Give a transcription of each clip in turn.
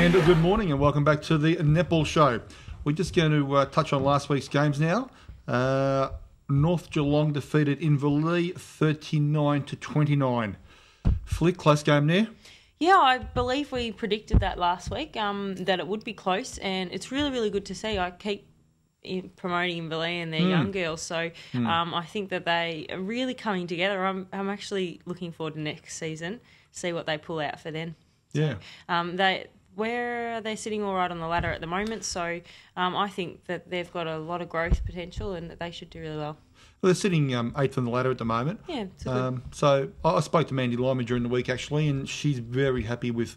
And good morning and welcome back to the Netball Show. We're just going to touch on last week's games now. Northgeelong defeated Inverleigh 39-29. Flick, close game there. Yeah, I believe we predicted that last week, that it would be close, and it's really, really good to see. I keep promoting Inverleigh and their young girls, so I think that they are really coming together. I'm actually looking forward to next season, see what they pull out for then. Yeah. They're sitting all right on the ladder at the moment, so I think that they've got a lot of growth potential and that they should do really well. Well, they're sitting 8th on the ladder at the moment. Yeah, it's good. So I spoke to Mandy Lyman during the week actually, and she's very happy with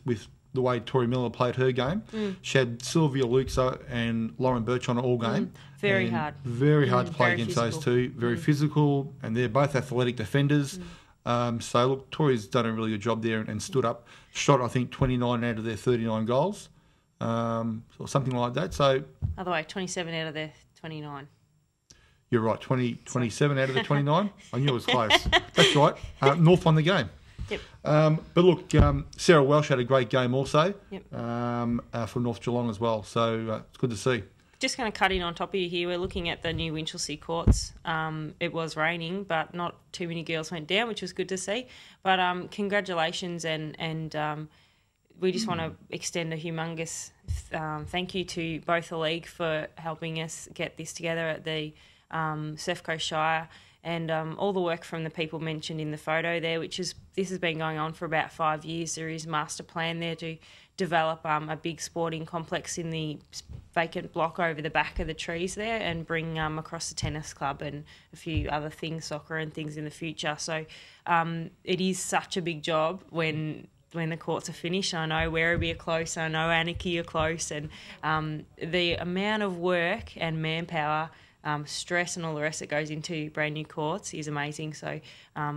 the way Tori Miller played her game. She had Sylvia Luxa and Lauren Birch on all game. Very hard. Very hard to play against physical. those two. Very physical, and they're both athletic defenders. So, look, Tori's done a really good job there and stood up. Shot, I think, 29 out of their 39 goals, or something like that. So, Other way, 27 out of their 29. You're right, 27 out of the 29. I knew it was close. That's right. North won the game. Yep. But look, Sarah Welsh had a great game also for North Geelong as well. So it's good to see. Just going to cut in on top of you here. We're looking at the new Winchelsea courts. It was raining, but not too many girls went down, which was good to see. But congratulations, and we just want to extend a humongous thank you to both the league for helping us get this together at the Surf Coast Shire, and all the work from the people mentioned in the photo there, this has been going on for about 5 years. There is a master plan there to develop a big sporting complex in the vacant block over the back of the trees there, and bring across the tennis club and a few other things, soccer and things in the future. So it is such a big job when the courts are finished. I know Werribee are close, I know Anarchy are close, and the amount of work and manpower, stress and all the rest that goes into brand new courts is amazing. So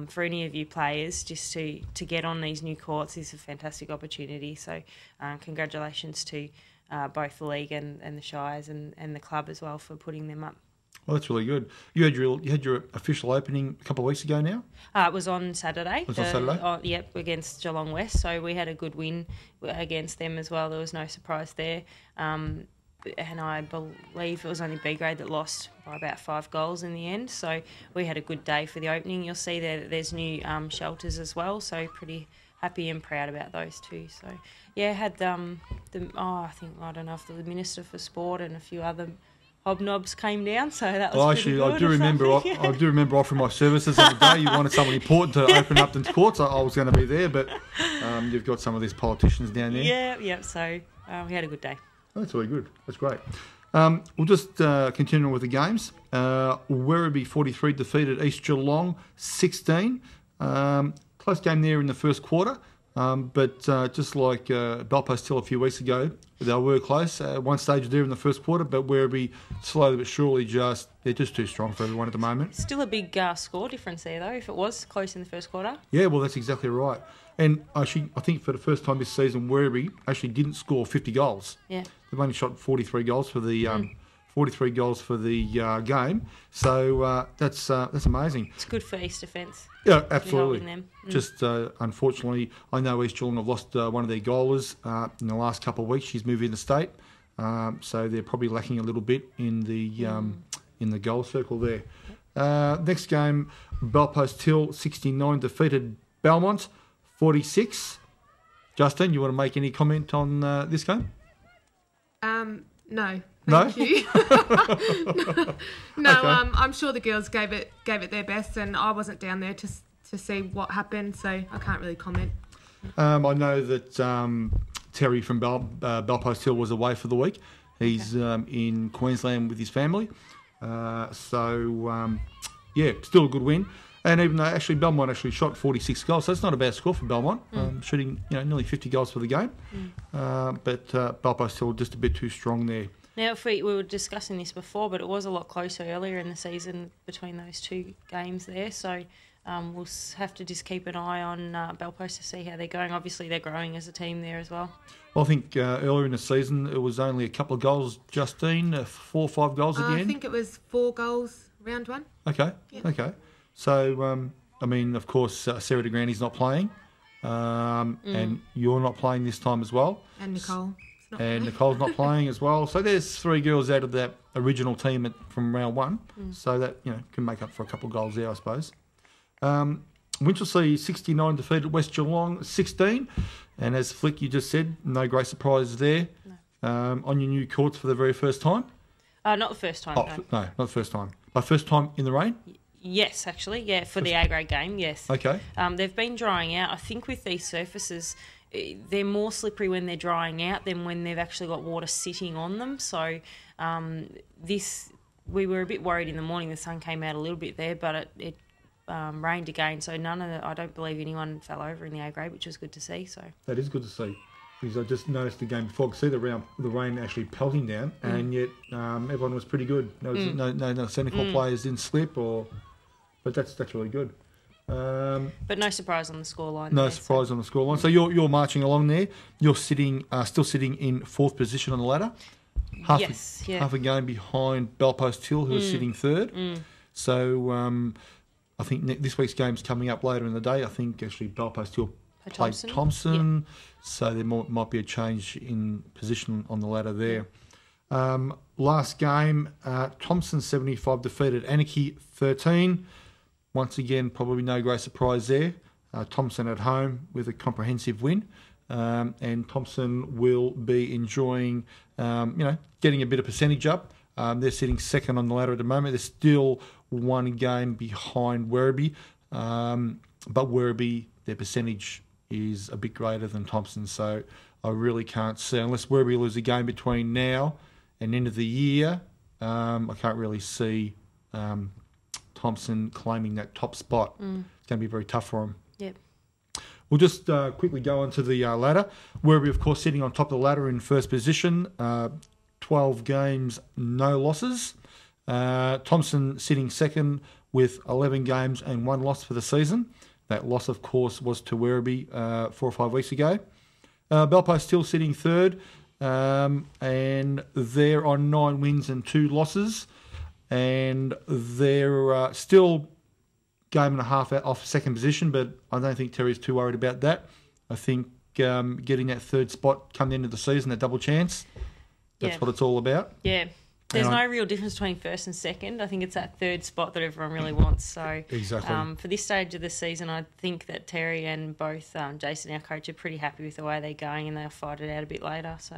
for any of you players, just to get on these new courts is a fantastic opportunity. So congratulations to both the league and the Shires and the club as well for putting them up. Well, that's really good. You had your official opening a couple of weeks ago now? It was on Saturday. It was on Saturday? Yep, against Geelong West. So we had a good win against them as well. There was no surprise there. And I believe it was only B grade that lost by about 5 goals in the end. So we had a good day for the opening. You'll see there that there's new shelters as well. So pretty happy and proud about those two. So yeah, had I don't know if the Minister for Sport and a few other hobnobs came down. So that was well, actually, I do remember. I do remember offering my services on the day. You wanted someone important to open up the courts. I was going to be there, but you've got some of these politicians down there. Yeah. So we had a good day. That's really good. That's great. We'll just continue with the games. Werribee 43 defeated East Geelong 16. Close game there in the first quarter, but just like Belpost Hill a few weeks ago, they were close at one stage there in the first quarter, but Werribee slowly but surely they're just too strong for everyone at the moment. Still a big score difference there though, if it was close in the first quarter. Yeah, well that's exactly right. And actually, I think for the first time this season, Werribee actually didn't score 50 goals. Yeah. They've only shot 43 goals for the game. So that's amazing. It's good for East Defence. Yeah, absolutely. Them. Just unfortunately, I know East Geelong have lost one of their goalers in the last couple of weeks. She's moved interstate, so they're probably lacking a little bit in the goal circle there. Next game, Belpost Hill 69 defeated Belmont 46. Justin, you want to make any comment on this game? No. No? Thank you. No, Okay. I'm sure the girls gave it their best, and I wasn't down there to see what happened, so I can't really comment. I know that Terry from Belpost Hill was away for the week. He's in Queensland with his family. Still a good win. And even though Belmont shot 46 goals, so that's not a bad score for Belmont, shooting nearly 50 goals for the game. But Belpost still just a bit too strong there. Now, if we were discussing this before, but it was a lot closer earlier in the season between those two games there. So we'll have to just keep an eye on Belpost to see how they're going. Obviously, they're growing as a team there as well. Well, I think earlier in the season it was only a couple of goals, Justine, 4 or 5 goals at the end. I think it was 4 goals round one. Okay, Yeah. okay. So, of course, Sarah DeGrandy's not playing, and you're not playing this time as well. And Nicole. and Nicole's not playing as well. So there's 3 girls out of that original team from round 1. So that, you know, can make up for a couple of goals there, I suppose. Winchelsea 69 defeated West Geelong 16. And as Flick, you just said, no great surprises there. No. On your new courts for the very first time? Not the first time, no. No, not the first time. But first time in the rain? Yes, actually, yeah, for the A-grade game, yes. Okay. They've been drying out. I think with these surfaces, they're more slippery when they're drying out than when they've actually got water sitting on them. So we were a bit worried in the morning. The sun came out a little bit there, but it rained again. So I don't believe anyone fell over in the A-grade, which was good to see. So that is good to see. Because I just noticed the game before, I could see the rain actually pelting down, and yet everyone was pretty good. There was no Senegal players didn't slip, but that's really good. But no surprise on the scoreline. No surprise on the scoreline. So you're marching along there. You're still sitting in 4th position on the ladder. Half a game behind Belpost Hill, who is sitting 3rd. So I think this week's game's coming up later in the day. I think actually Belpost Hill played Thompson, so there might be a change in position on the ladder there. Last game, Thompson 75 defeated Anarchy 13. Once again, probably no great surprise there. Thompson at home with a comprehensive win, and Thompson will be enjoying, getting a bit of percentage up. They're sitting 2nd on the ladder at the moment. They're still 1 game behind Werribee, but Werribee, their percentage is a bit greater than Thompson, so I really can't see, unless Werribee lose a game between now and end of the year, I can't really see Thompson claiming that top spot. It's going to be very tough for him. Yep. We'll just quickly go on to the ladder. Werribee, of course, sitting on top of the ladder in 1st position, 12 games, no losses. Thompson sitting 2nd with 11 games and 1 loss for the season. That loss, of course, was to Werribee 4 or 5 weeks ago. Belpost still sitting 3rd, and they're on 9 wins and 2 losses, and they're still game and a half out off 2nd position, but I don't think Terry's too worried about that. I think getting that 3rd spot come the end of the season, that double chance, that's what it's all about. Yeah. There's no real difference between 1st and 2nd. I think it's that 3rd spot that everyone really wants. So exactly. For this stage of the season, I think that Terry and both Jason, our coach, are pretty happy with the way they're going, and they'll fight it out a bit later. So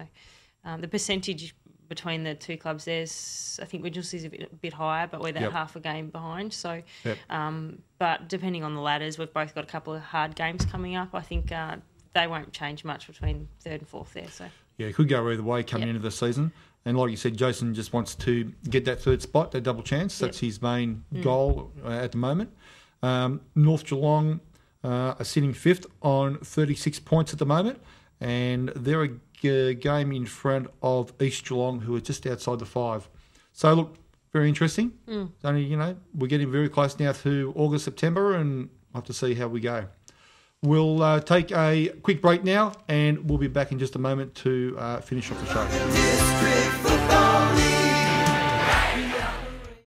the percentage between the 2 clubs, I think Winchelsea a bit higher, but we're that half a game behind. So, but depending on the ladders, we've both got a couple of hard games coming up. I think they won't change much between 3rd and 4th there. So yeah, it could go either way coming into the season. And like you said, Jason just wants to get that 3rd spot, that double chance. That's his main goal at the moment. North Geelong are sitting 5th on 36 points at the moment, and they're a game in front of East Geelong, who are just outside the 5. So look, very interesting. It's only, we're getting very close now to August, September, and we'll have to see how we go. We'll take a quick break now, and we'll be back in just a moment to finish off the show.